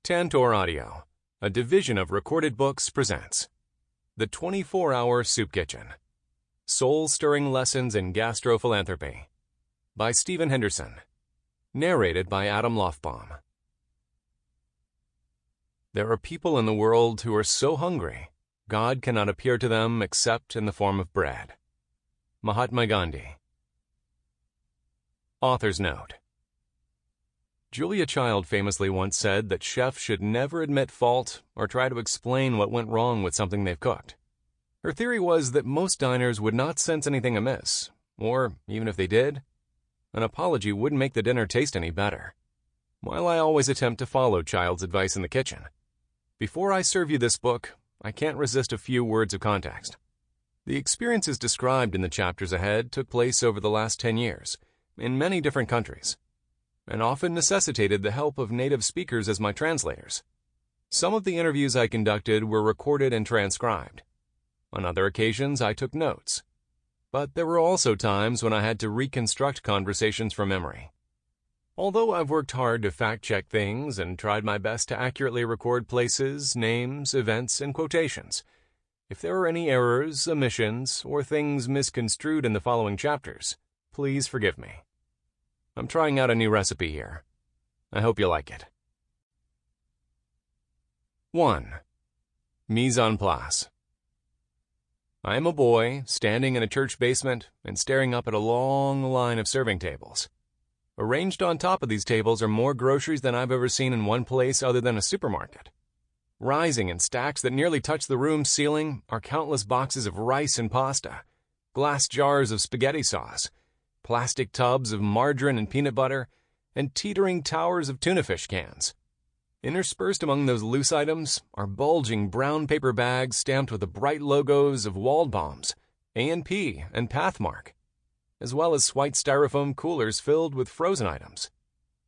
Tantor Audio, a division of Recorded Books, presents The 24-Hour Soup Kitchen, Soul-Stirring Lessons in Gastrophilanthropy by Stephen Henderson, narrated by Lofbomm. There are people in the world who are so hungry, God cannot appear to them except in the form of bread. Mahatma Gandhi. Author's note. Julia Child famously once said that chefs should never admit fault or try to explain what went wrong with something they've cooked. Her theory was that most diners would not sense anything amiss, or, even if they did, an apology wouldn't make the dinner taste any better. While I always attempt to follow Child's advice in the kitchen, before I serve you this book, I can't resist a few words of context. The experiences described in the chapters ahead took place over the last 10 years, in many different countries, and often necessitated the help of native speakers as my translators. Some of the interviews I conducted were recorded and transcribed. On other occasions, I took notes. But there were also times when I had to reconstruct conversations from memory. Although I've worked hard to fact-check things and tried my best to accurately record places, names, events, and quotations, if there are any errors, omissions, or things misconstrued in the following chapters, please forgive me. I'm trying out a new recipe here. I hope you like it. 1. Mise en place. I am a boy standing in a church basement and staring up at a long line of serving tables. Arranged on top of these tables are more groceries than I've ever seen in one place other than a supermarket. Rising in stacks that nearly touch the room's ceiling are countless boxes of rice and pasta, glass jars of spaghetti sauce, plastic tubs of margarine and peanut butter, and teetering towers of tuna fish cans. Interspersed among those loose items are bulging brown paper bags stamped with the bright logos of Lofbomm, A&P, and Pathmark, as well as white styrofoam coolers filled with frozen items,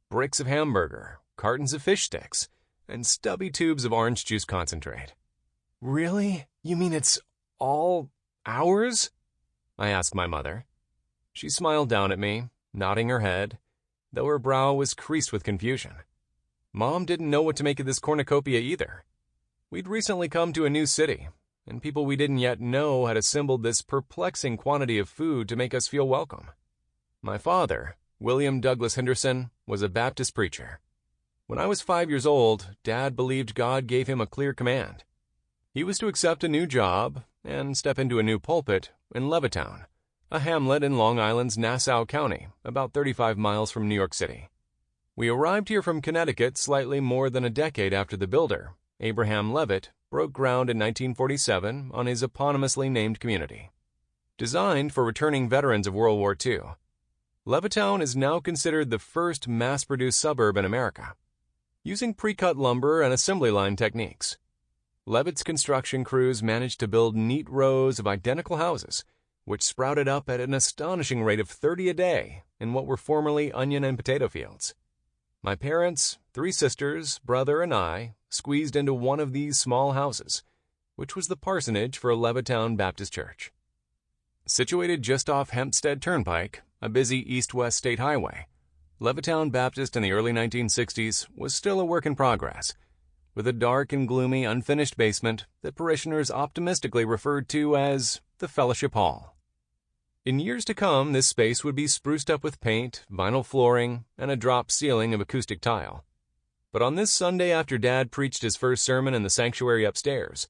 bricks of hamburger, cartons of fish sticks, and stubby tubes of orange juice concentrate. Really? You mean it's all ours? I asked my mother. She smiled down at me, nodding her head, though her brow was creased with confusion. Mom didn't know what to make of this cornucopia either. We'd recently come to a new city, and people we didn't yet know had assembled this perplexing quantity of food to make us feel welcome. My father, William Douglas Henderson, was a Baptist preacher. When I was 5 years old, Dad believed God gave him a clear command. He was to accept a new job and step into a new pulpit in Levittown, a hamlet in Long Island's Nassau County, about 35 miles from New York City. We arrived here from Connecticut slightly more than a decade after the builder, Abraham Levitt, broke ground in 1947 on his eponymously named community. Designed for returning veterans of World War II, Levittown is now considered the first mass-produced suburb in America. Using pre-cut lumber and assembly line techniques, Levitt's construction crews managed to build neat rows of identical houses, which sprouted up at an astonishing rate of 30 a day in what were formerly onion and potato fields. My parents, 3 sisters, brother, and I squeezed into one of these small houses, which was the parsonage for Levittown Baptist Church. Situated just off Hempstead Turnpike, a busy east-west state highway, Levittown Baptist in the early 1960s was still a work in progress, with a dark and gloomy unfinished basement that parishioners optimistically referred to as the Fellowship Hall. In years to come, this space would be spruced up with paint, vinyl flooring, and a drop ceiling of acoustic tile. But on this Sunday after Dad preached his first sermon in the sanctuary upstairs,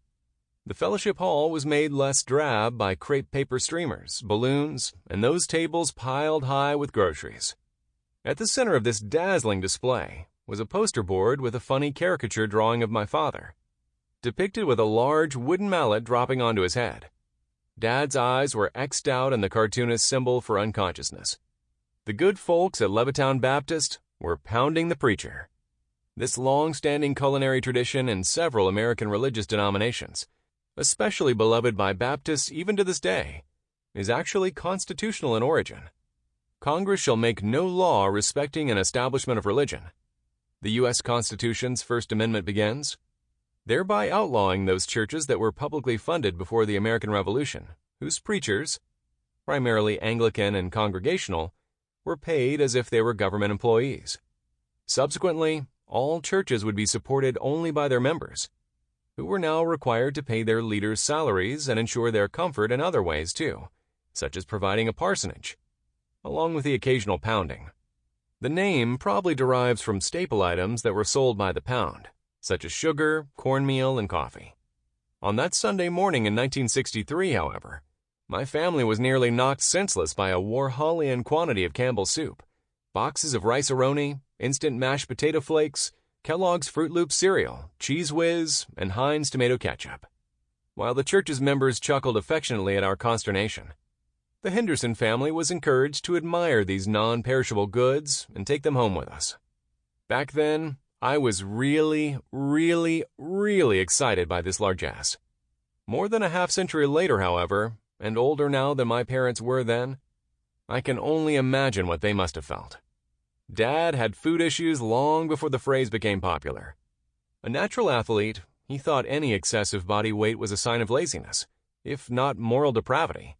the Fellowship Hall was made less drab by crepe paper streamers, balloons, and those tables piled high with groceries. At the center of this dazzling display was a poster board with a funny caricature drawing of my father, depicted with a large wooden mallet dropping onto his head. Dad's eyes were X'd out in the cartoonist's symbol for unconsciousness. The good folks at Levittown Baptist were pounding the preacher. This long-standing culinary tradition in several American religious denominations, especially beloved by Baptists even to this day, is actually constitutional in origin. Congress shall make no law respecting an establishment of religion. The U.S. Constitution's First Amendment begins, thereby outlawing those churches that were publicly funded before the American Revolution, whose preachers, primarily Anglican and Congregational, were paid as if they were government employees. Subsequently, all churches would be supported only by their members, who were now required to pay their leaders' salaries and ensure their comfort in other ways too, such as providing a parsonage, along with the occasional pounding. The name probably derives from staple items that were sold by the pound, such as sugar, cornmeal, and coffee. On that Sunday morning in 1963, however, my family was nearly knocked senseless by a Warholian quantity of Campbell's soup, boxes of rice-a-roni, instant mashed potato flakes, Kellogg's Fruit Loops cereal, Cheese Whiz, and Heinz tomato ketchup. While the church's members chuckled affectionately at our consternation, the Henderson family was encouraged to admire these non-perishable goods and take them home with us. Back then, I was really excited by this largesse. More than a half-century later, however, and older now than my parents were then, I can only imagine what they must have felt. Dad had food issues long before the phrase became popular. A natural athlete, he thought any excessive body weight was a sign of laziness, if not moral depravity.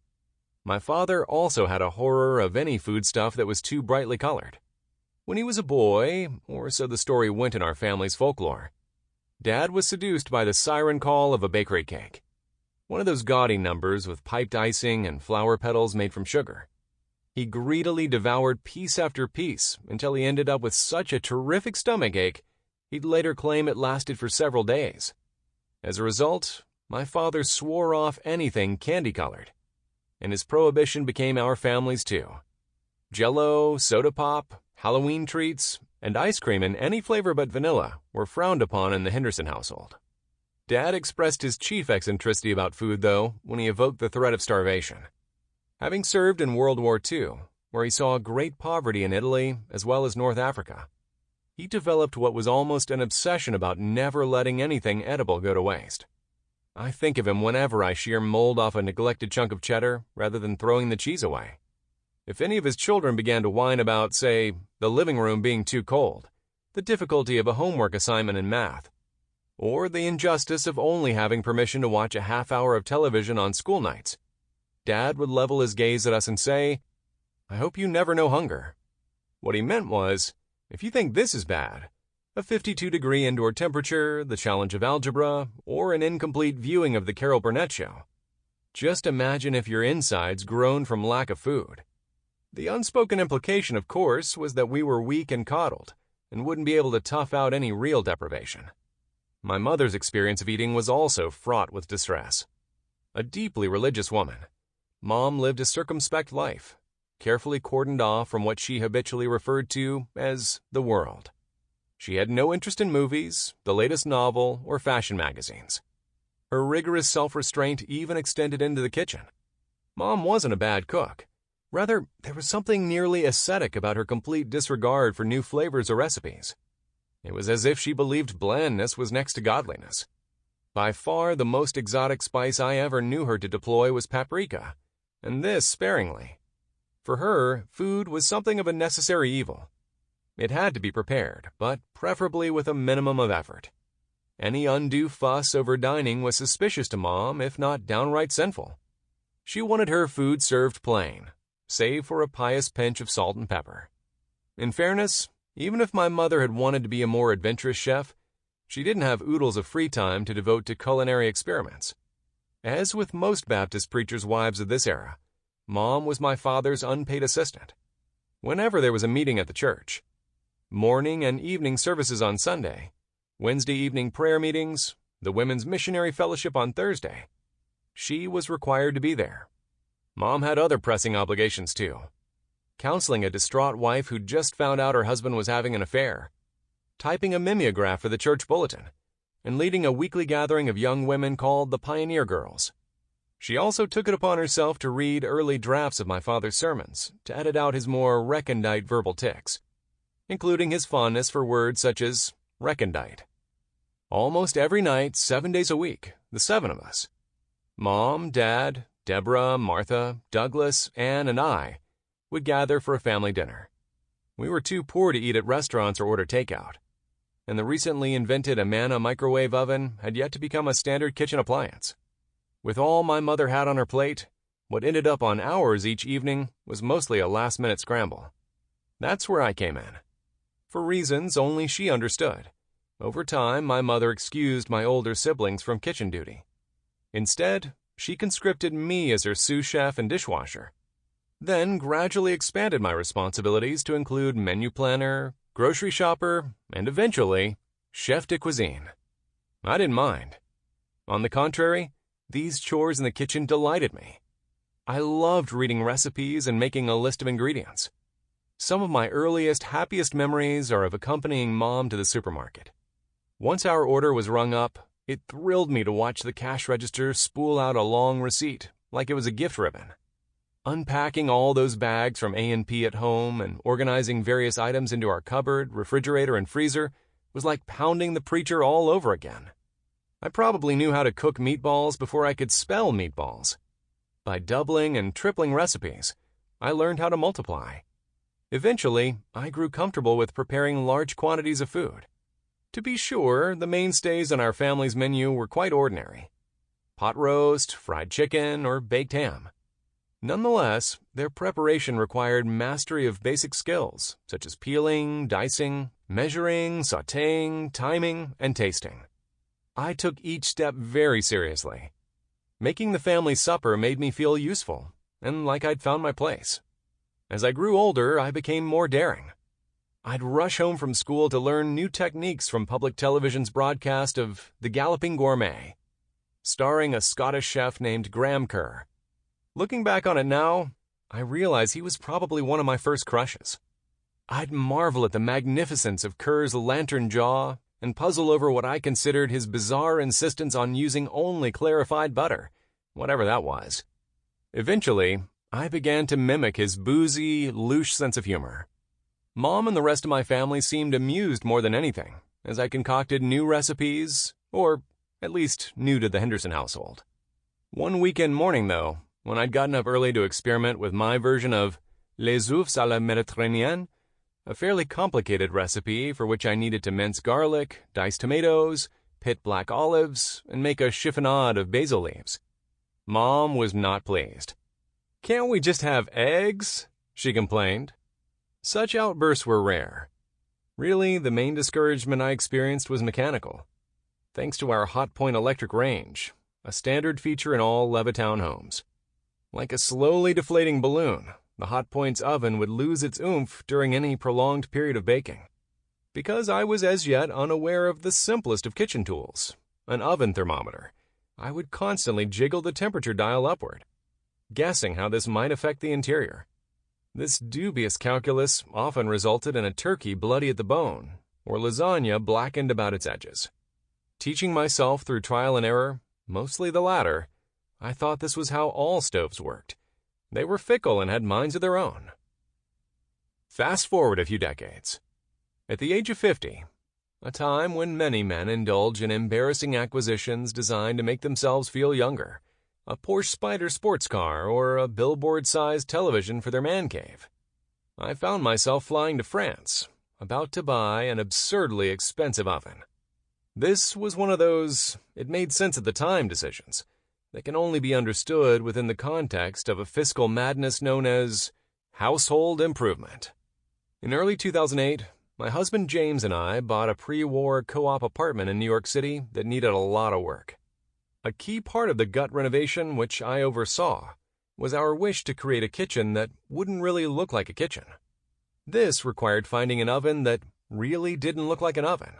My father also had a horror of any foodstuff that was too brightly colored. When he was a boy, or so the story went in our family's folklore, Dad was seduced by the siren call of a bakery cake, one of those gaudy numbers with piped icing and flower petals made from sugar. He greedily devoured piece after piece until he ended up with such a terrific stomachache, he'd later claim it lasted for several days. As a result, my father swore off anything candy-colored, and his prohibition became our family's too. Jell-O, soda pop, Halloween treats, and ice cream in any flavor but vanilla were frowned upon in the Henderson household. Dad expressed his chief eccentricity about food, though, when he evoked the threat of starvation. Having served in World War II, where he saw great poverty in Italy as well as North Africa, he developed what was almost an obsession about never letting anything edible go to waste. I think of him whenever I shear mold off a neglected chunk of cheddar rather than throwing the cheese away. If any of his children began to whine about, say, the living room being too cold, the difficulty of a homework assignment in math, or the injustice of only having permission to watch a half hour of television on school nights, Dad would level his gaze at us and say, "I hope you never know hunger." What he meant was, if you think this is bad, a 52-degree indoor temperature, the challenge of algebra, or an incomplete viewing of the Carol Burnett show, just imagine if your insides groaned from lack of food. The unspoken implication, of course, was that we were weak and coddled, and wouldn't be able to tough out any real deprivation. My mother's experience of eating was also fraught with distress. A deeply religious woman, Mom lived a circumspect life, carefully cordoned off from what she habitually referred to as the world. She had no interest in movies, the latest novel, or fashion magazines. Her rigorous self-restraint even extended into the kitchen. Mom wasn't a bad cook. Rather, there was something nearly ascetic about her complete disregard for new flavors or recipes. It was as if she believed blandness was next to godliness. By far the most exotic spice I ever knew her to deploy was paprika, and this sparingly. For her, food was something of a necessary evil. It had to be prepared, but preferably with a minimum of effort. Any undue fuss over dining was suspicious to Mom, if not downright sinful. She wanted her food served plain, save for a pious pinch of salt and pepper. In fairness, even if my mother had wanted to be a more adventurous chef, she didn't have oodles of free time to devote to culinary experiments. As with most Baptist preachers' wives of this era, Mom was my father's unpaid assistant. Whenever there was a meeting at the church, morning and evening services on Sunday, Wednesday evening prayer meetings, the Women's Missionary Fellowship on Thursday, she was required to be there. Mom had other pressing obligations too. Counseling a distraught wife who'd just found out her husband was having an affair, typing a mimeograph for the church bulletin, and leading a weekly gathering of young women called the Pioneer Girls. She also took it upon herself to read early drafts of my father's sermons to edit out his more recondite verbal tics, including his fondness for words such as recondite. Almost every night, 7 days a week, the 7 of us, Mom, Dad, Deborah, Martha, Douglas, Ann, and I, would gather for a family dinner. We were too poor to eat at restaurants or order takeout, and the recently invented Amana microwave oven had yet to become a standard kitchen appliance. With all my mother had on her plate, what ended up on ours each evening was mostly a last-minute scramble. That's where I came in. For reasons only she understood, over time my mother excused my older siblings from kitchen duty. Instead, she conscripted me as her sous chef and dishwasher, then gradually expanded my responsibilities to include menu planner, grocery shopper, and eventually, chef de cuisine. I didn't mind. On the contrary, these chores in the kitchen delighted me. I loved reading recipes and making a list of ingredients. Some of my earliest, happiest memories are of accompanying Mom to the supermarket. Once our order was rung up, it thrilled me to watch the cash register spool out a long receipt, like it was a gift ribbon. Unpacking all those bags from A&P at home and organizing various items into our cupboard, refrigerator, and freezer was like pounding the preacher all over again. I probably knew how to cook meatballs before I could spell meatballs. By doubling and tripling recipes, I learned how to multiply. Eventually, I grew comfortable with preparing large quantities of food. To be sure, the mainstays on our family's menu were quite ordinary: pot roast, fried chicken, or baked ham. Nonetheless, their preparation required mastery of basic skills, such as peeling, dicing, measuring, sautéing, timing, and tasting. I took each step very seriously. Making the family supper made me feel useful, and like I'd found my place. As I grew older, I became more daring. I'd rush home from school to learn new techniques from public television's broadcast of The Galloping Gourmet, starring a Scottish chef named Graham Kerr. Looking back on it now, I realize he was probably one of my first crushes. I'd marvel at the magnificence of Kerr's lantern jaw and puzzle over what I considered his bizarre insistence on using only clarified butter, whatever that was. Eventually, I began to mimic his boozy, louche sense of humor. Mom and the rest of my family seemed amused more than anything, as I concocted new recipes, or at least new to the Henderson household. One weekend morning, though, when I'd gotten up early to experiment with my version of les œufs à la méditerranéenne, a fairly complicated recipe for which I needed to mince garlic, dice tomatoes, pit black olives, and make a chiffonade of basil leaves, Mom was not pleased. "Can't we just have eggs?" she complained. Such outbursts were rare. Really, the main discouragement I experienced was mechanical. Thanks to our hot point electric range, a standard feature in all Levittown homes. Like a slowly deflating balloon, the hot point's oven would lose its oomph during any prolonged period of baking. Because I was as yet unaware of the simplest of kitchen tools, an oven thermometer, I would constantly jiggle the temperature dial upward, guessing how this might affect the interior. This dubious calculus often resulted in a turkey bloody at the bone, or lasagna blackened about its edges. Teaching myself through trial and error, mostly the latter, I thought this was how all stoves worked. They were fickle and had minds of their own. Fast forward a few decades. At the age of 50, a time when many men indulge in embarrassing acquisitions designed to make themselves feel younger, a Porsche Spyder sports car or a billboard-sized television for their man cave, I found myself flying to France, about to buy an absurdly expensive oven. This was one of those it-made-sense-at-the-time decisions that can only be understood within the context of a fiscal madness known as household improvement. In early 2008, my husband James and I bought a pre-war co-op apartment in New York City that needed a lot of work. A key part of the gut renovation, which I oversaw, was our wish to create a kitchen that wouldn't really look like a kitchen. This required finding an oven that really didn't look like an oven.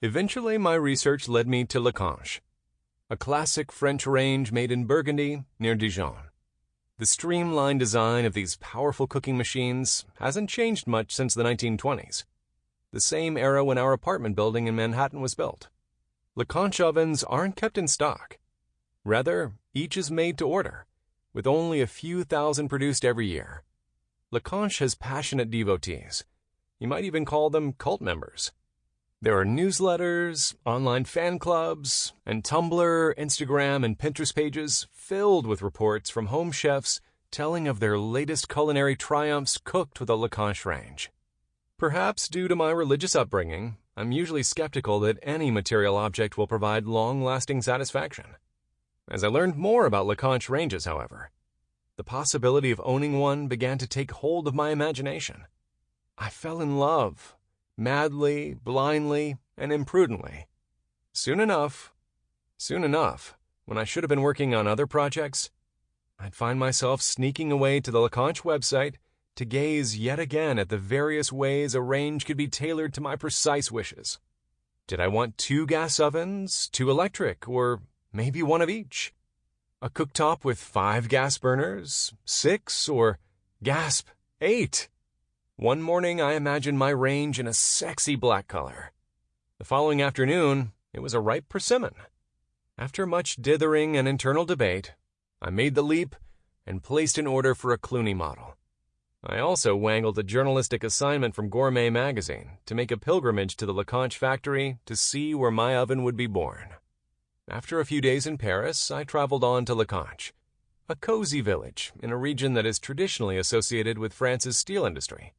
Eventually, my research led me to Lecanche, a classic French range made in Burgundy, near Dijon. The streamlined design of these powerful cooking machines hasn't changed much since the 1920s, the same era when our apartment building in Manhattan was built. Lecanche ovens aren't kept in stock. Rather, each is made to order, with only a few thousand produced every year. Lecanche has passionate devotees. You might even call them cult members. There are newsletters, online fan clubs, and Tumblr, Instagram, and Pinterest pages filled with reports from home chefs telling of their latest culinary triumphs cooked with a Lecanche range. Perhaps due to my religious upbringing, I'm usually skeptical that any material object will provide long-lasting satisfaction. As I learned more about Lecanche ranges, however, the possibility of owning one began to take hold of my imagination. I fell in love, madly, blindly, and imprudently. Soon enough, when I should have been working on other projects, I'd find myself sneaking away to the Lacanche website to gaze yet again at the various ways a range could be tailored to my precise wishes. Did I want 2 gas ovens, 2 electric, or maybe 1 of each? A cooktop with 5 gas burners, 6, or, gasp, 8? One morning I imagined my range in a sexy black color. The following afternoon, it was a ripe persimmon. After much dithering and internal debate, I made the leap and placed an order for a Clooney model. I also wangled a journalistic assignment from Gourmet magazine to make a pilgrimage to the Lacanche factory to see where my oven would be born. After a few days in Paris, I traveled on to Lacanche, a cozy village in a region that is traditionally associated with France's steel industry,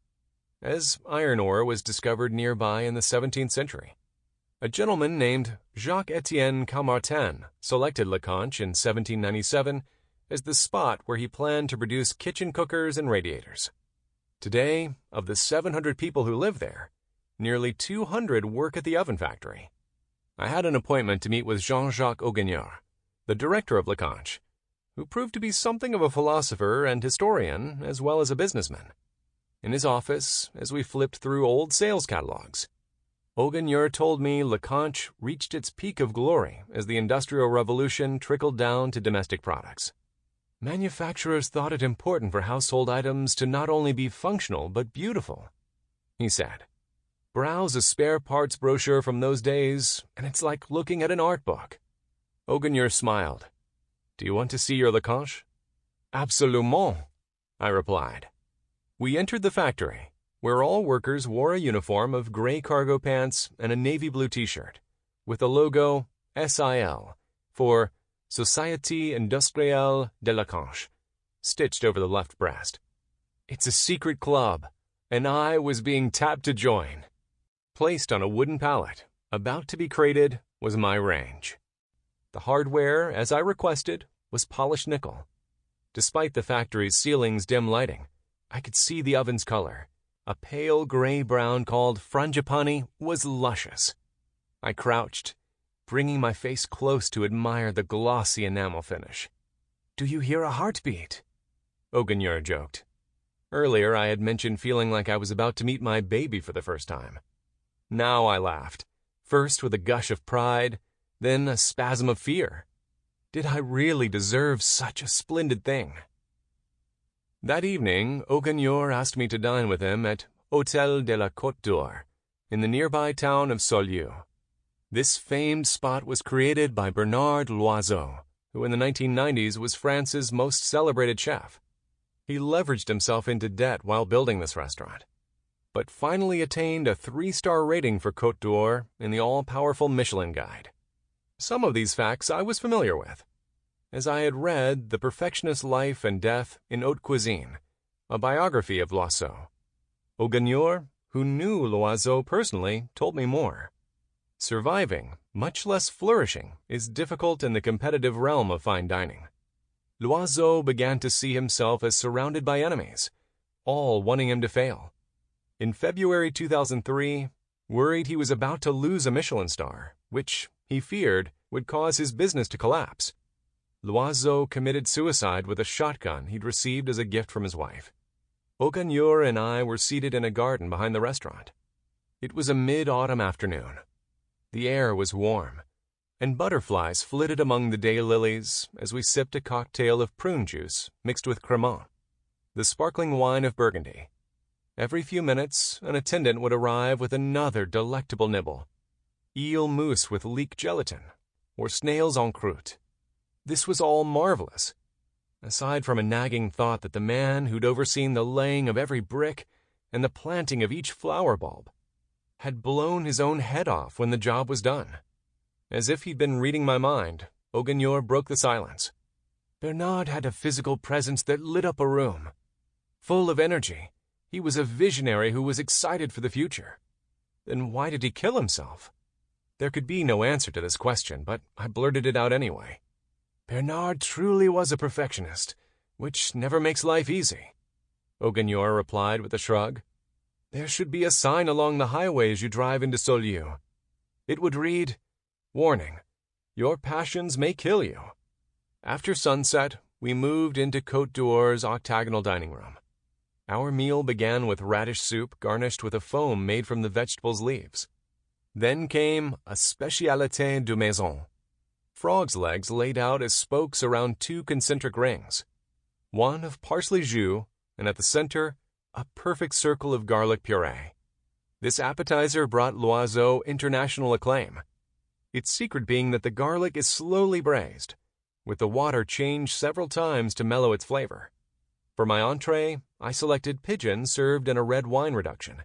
as iron ore was discovered nearby in the 17th century. A gentleman named Jacques-Étienne Caumartin selected Lacanche in 1797 as the spot where he planned to produce kitchen cookers and radiators. Today, of the 700 people who live there, nearly 200 work at the oven factory. I had an appointment to meet with Jean-Jacques Auguignard, the director of Lacanche, who proved to be something of a philosopher and historian as well as a businessman. In his office, as we flipped through old sales catalogs, Auguignard told me Lacanche reached its peak of glory as the Industrial Revolution trickled down to domestic products. Manufacturers thought it important for household items to not only be functional but beautiful, he said. Browse a spare parts brochure from those days, and it's like looking at an art book. Auguignard smiled. Do you want to see your Lacanche? Absolument, I replied. We entered the factory, where all workers wore a uniform of gray cargo pants and a navy blue t-shirt, with the logo SIL for Société Industrielle de Lacanche stitched over the left breast. It's a secret club, and I was being tapped to join. Placed on a wooden pallet, about to be crated, was my range. The hardware, as I requested, was polished nickel. Despite the factory's ceiling's dim lighting, I could see the oven's color. A pale gray-brown called frangipani was luscious. I crouched, bringing my face close to admire the glossy enamel finish. Do you hear a heartbeat? Auguignard joked. Earlier I had mentioned feeling like I was about to meet my baby for the first time. Now I laughed, first with a gush of pride, then a spasm of fear. Did I really deserve such a splendid thing? That evening, Auguignard asked me to dine with him at Hôtel de la Côte d'Or, in the nearby town of Saulieu. This famed spot was created by Bernard Loiseau, who in the 1990s was France's most celebrated chef. He leveraged himself into debt while building this restaurant, but finally attained a 3-star rating for Côte d'Or in the all-powerful Michelin Guide. Some of these facts I was familiar with, as I had read The Perfectionist's Life and Death in Haute Cuisine, a biography of Loiseau. Auguignard, who knew Loiseau personally, told me more. Surviving, much less flourishing, is difficult in the competitive realm of fine dining. Loiseau began to see himself as surrounded by enemies, all wanting him to fail. In February 2003, worried he was about to lose a Michelin star, which, he feared, would cause his business to collapse, Loiseau committed suicide with a shotgun he'd received as a gift from his wife. Auguignard and I were seated in a garden behind the restaurant. It was a mid-autumn afternoon. The air was warm, and butterflies flitted among the daylilies as we sipped a cocktail of prune juice mixed with Cremant, the sparkling wine of Burgundy. Every few minutes, an attendant would arrive with another delectable nibble. Eel mousse with leek gelatin, or snails en croûte. This was all marvelous, aside from a nagging thought that the man who'd overseen the laying of every brick and the planting of each flower bulb had blown his own head off when the job was done. As if he'd been reading my mind, Auguignard broke the silence. Bernard had a physical presence that lit up a room. Full of energy, he was a visionary who was excited for the future. Then why did he kill himself? There could be no answer to this question, but I blurted it out anyway. Bernard truly was a perfectionist, which never makes life easy, Auguignard replied with a shrug. There should be a sign along the highway as you drive into Saulieu. It would read, "Warning, your passions may kill you." After sunset, we moved into Côte d'Or's octagonal dining room. Our meal began with radish soup garnished with a foam made from the vegetable's leaves. Then came a spécialité de maison, frog's legs laid out as spokes around two concentric rings, one of parsley jus, and at the center, a perfect circle of garlic puree. This appetizer brought L'Oiseau international acclaim, its secret being that the garlic is slowly braised, with the water changed several times to mellow its flavor. For my entree, I selected pigeon served in a red wine reduction.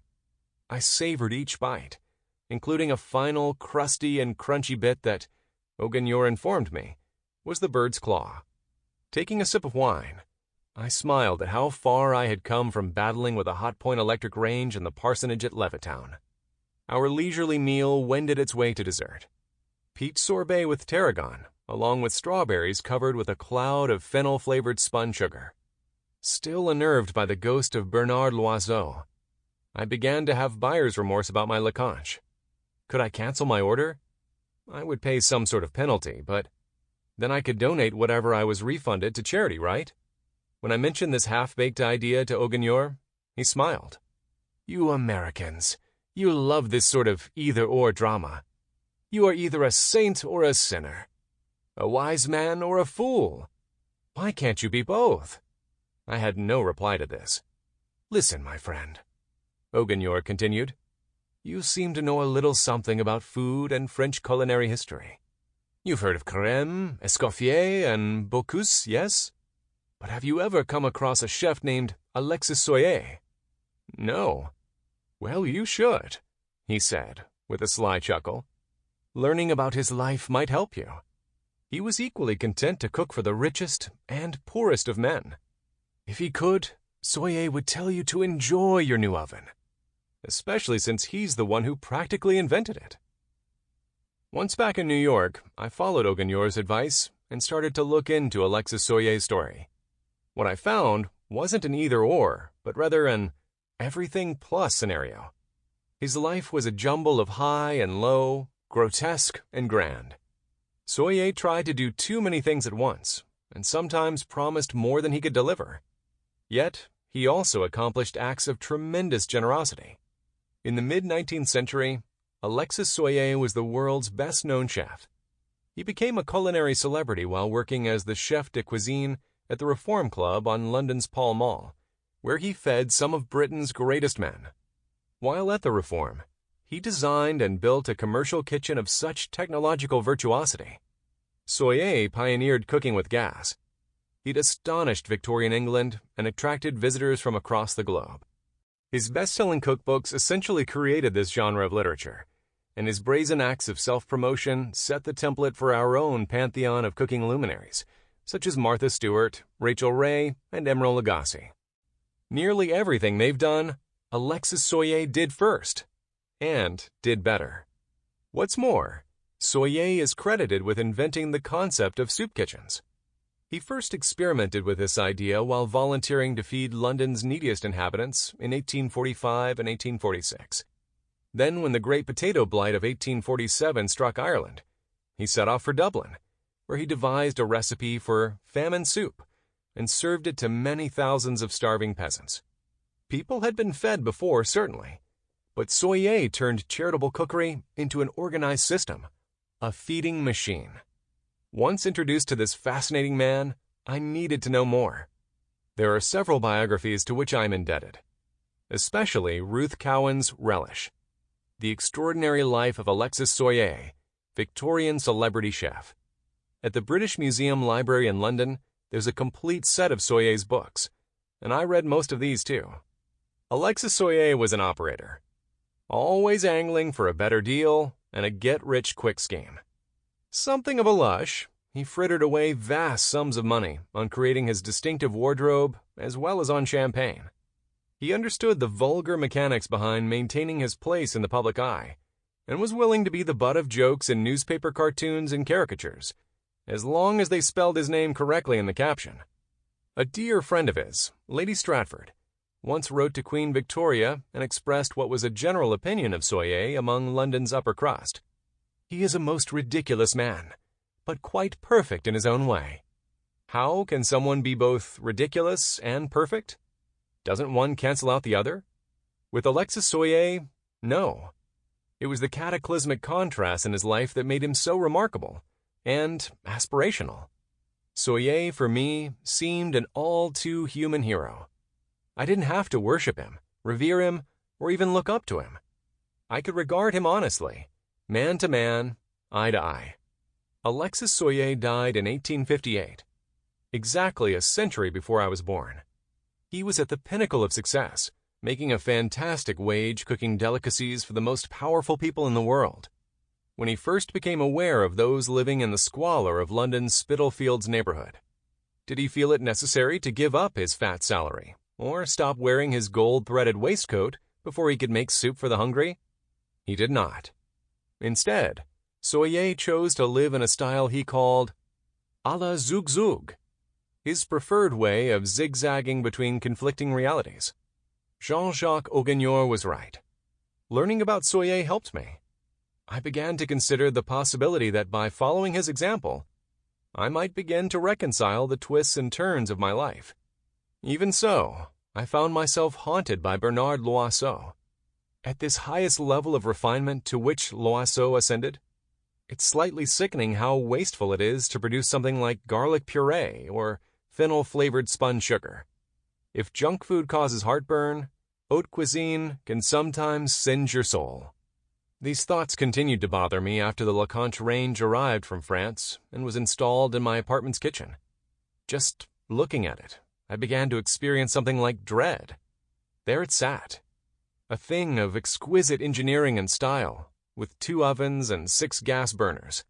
I savored each bite, including a final crusty and crunchy bit that, Auguignier informed me, was the bird's claw. Taking a sip of wine, I smiled at how far I had come from battling with a hot-point electric range in the parsonage at Levittown. Our leisurely meal wended its way to dessert. Peach sorbet with tarragon, along with strawberries covered with a cloud of fennel-flavored spun sugar. Still unnerved by the ghost of Bernard Loiseau, I began to have buyer's remorse about my Lecanche. Could I cancel my order? I would pay some sort of penalty, but then I could donate whatever I was refunded to charity, right? When I mentioned this half-baked idea to Auguignier, he smiled. "You Americans, you love this sort of either-or drama. You are either a saint or a sinner, a wise man or a fool. Why can't you be both?" I had no reply to this. "Listen, my friend," Auguignier continued. "You seem to know a little something about food and French culinary history. You've heard of Carême, Escoffier, and Bocuse, yes? But have you ever come across a chef named Alexis Soyer?" "No." "Well, you should," he said, with a sly chuckle. "Learning about his life might help you. He was equally content to cook for the richest and poorest of men. If he could, Soyer would tell you to enjoy your new oven, especially since he's the one who practically invented it." Once back in New York, I followed Auguignier's advice and started to look into Alexis Soyer's story. What I found wasn't an either-or, but rather an everything-plus scenario. His life was a jumble of high and low, grotesque and grand. Soyer tried to do too many things at once, and sometimes promised more than he could deliver. Yet, he also accomplished acts of tremendous generosity. In the mid-19th century, Alexis Soyer was the world's best-known chef. He became a culinary celebrity while working as the chef de cuisine at the Reform Club on London's Pall Mall, where he fed some of Britain's greatest men. While at the Reform, he designed and built a commercial kitchen of such technological virtuosity. Soyer pioneered cooking with gas. He'd astonished Victorian England and attracted visitors from across the globe. His best-selling cookbooks essentially created this genre of literature, and his brazen acts of self-promotion set the template for our own pantheon of cooking luminaries, such as Martha Stewart, Rachel Ray, and Emeril Lagasse. Nearly everything they've done, Alexis Soyer did first, and did better. What's more, Soyer is credited with inventing the concept of soup kitchens. He first experimented with this idea while volunteering to feed London's neediest inhabitants in 1845 and 1846. Then, when the Great Potato Blight of 1847 struck Ireland, he set off for Dublin, where he devised a recipe for famine soup and served it to many thousands of starving peasants. People had been fed before, certainly, but Soyer turned charitable cookery into an organized system, a feeding machine. Once introduced to this fascinating man, I needed to know more. There are several biographies to which I am indebted, especially Ruth Cowan's Relish, The Extraordinary Life of Alexis Soyer, Victorian Celebrity Chef. At the British Museum Library in London, there's a complete set of Soyer's books, and I read most of these too. Alexis Soyer was an operator, always angling for a better deal and a get-rich-quick scheme. Something of a lush, he frittered away vast sums of money on creating his distinctive wardrobe as well as on champagne. He understood the vulgar mechanics behind maintaining his place in the public eye and was willing to be the butt of jokes in newspaper cartoons and caricatures, as long as they spelled his name correctly in the caption. A dear friend of his, Lady Stratford, once wrote to Queen Victoria and expressed what was a general opinion of Soyer among London's upper crust. He is a most ridiculous man, but quite perfect in his own way. How can someone be both ridiculous and perfect? Doesn't one cancel out the other? With Alexis Soyer, no. It was the cataclysmic contrast in his life that made him so remarkable and aspirational. Soyer, for me, seemed an all-too-human hero. I didn't have to worship him, revere him, or even look up to him. I could regard him honestly, man to man, eye to eye. Alexis Soyer died in 1858, exactly a century before I was born. He was at the pinnacle of success, making a fantastic wage cooking delicacies for the most powerful people in the world. When he first became aware of those living in the squalor of London's Spitalfields neighborhood, did he feel it necessary to give up his fat salary or stop wearing his gold-threaded waistcoat before he could make soup for the hungry? He did not. Instead, Soyer chose to live in a style he called à la zoug zoug, his preferred way of zigzagging between conflicting realities. Jean-Jacques Auguigneur was right. Learning about Soyer helped me. I began to consider the possibility that by following his example, I might begin to reconcile the twists and turns of my life. Even so, I found myself haunted by Bernard Loiseau. At this highest level of refinement to which Loiseau ascended, it's slightly sickening how wasteful it is to produce something like garlic puree or fennel-flavored spun sugar. If junk food causes heartburn, haute cuisine can sometimes singe your soul. These thoughts continued to bother me after the Lecanche range arrived from France and was installed in my apartment's kitchen. Just looking at it, I began to experience something like dread. There it sat, a thing of exquisite engineering and style, with 2 ovens and 6 gas burners.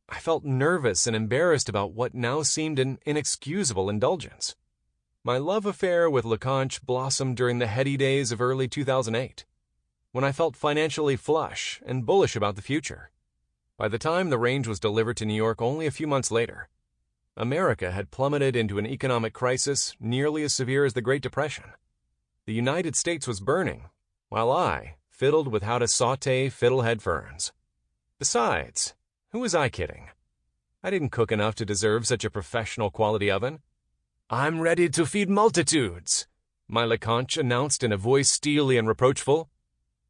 I felt nervous and embarrassed about what now seemed an inexcusable indulgence. My love affair with Lecanche blossomed during the heady days of early 2008, when I felt financially flush and bullish about the future. By the time the range was delivered to New York only a few months later, America had plummeted into an economic crisis nearly as severe as the Great Depression. The United States was burning, while I fiddled with how to saute fiddlehead ferns. Besides, who was I kidding? I didn't cook enough to deserve such a professional quality oven. "I'm ready to feed multitudes," my Lecanche announced in a voice steely and reproachful.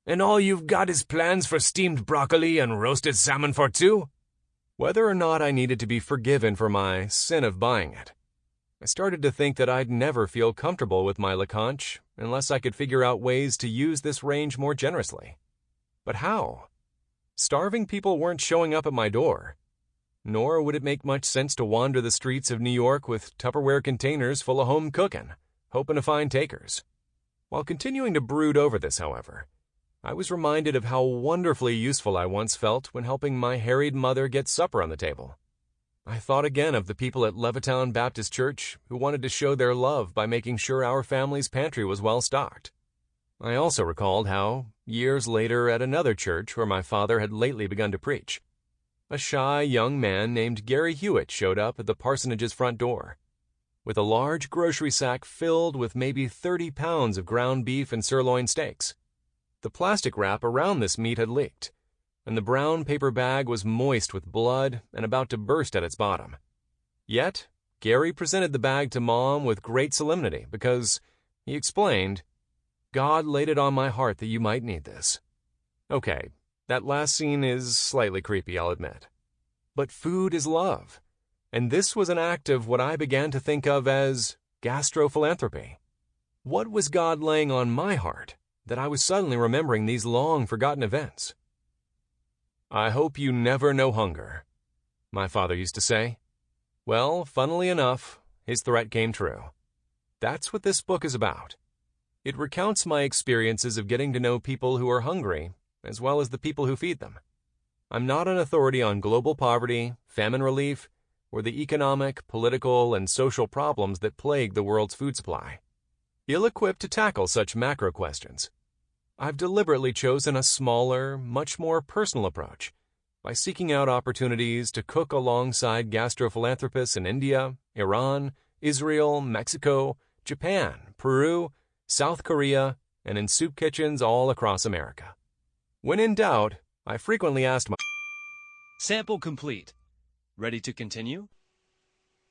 "And all you've got is plans for steamed broccoli and roasted salmon for 2? Whether or not I needed to be forgiven for my sin of buying it, I started to think that I'd never feel comfortable with my Lecanche unless I could figure out ways to use this range more generously. But how? Starving people weren't showing up at my door, nor would it make much sense to wander the streets of New York with Tupperware containers full of home cooking, hoping to find takers. While continuing to brood over this, however, I was reminded of how wonderfully useful I once felt when helping my harried mother get supper on the table. I thought again of the people at Levittown Baptist Church who wanted to show their love by making sure our family's pantry was well stocked. I also recalled how, years later at another church where my father had lately begun to preach, a shy young man named Gary Hewitt showed up at the parsonage's front door, with a large grocery sack filled with maybe 30 pounds of ground beef and sirloin steaks. The plastic wrap around this meat had leaked, and the brown paper bag was moist with blood and about to burst at its bottom. Yet, Gary presented the bag to Mom with great solemnity because, he explained, "God laid it on my heart that you might need this." Okay, that last scene is slightly creepy, I'll admit. But food is love, and this was an act of what I began to think of as gastrophilanthropy. What was God laying on my heart that I was suddenly remembering these long-forgotten events? "I hope you never know hunger," my father used to say. Well, funnily enough, his threat came true. That's what this book is about. It recounts my experiences of getting to know people who are hungry, as well as the people who feed them. I'm not an authority on global poverty, famine relief, or the economic, political, and social problems that plague the world's food supply. Ill-equipped to tackle such macro questions, I've deliberately chosen a smaller, much more personal approach by seeking out opportunities to cook alongside gastrophilanthropists in India, Iran, Israel, Mexico, Japan, Peru, South Korea, and in soup kitchens all across America. When in doubt, I frequently asked my... Sample complete. Ready to continue?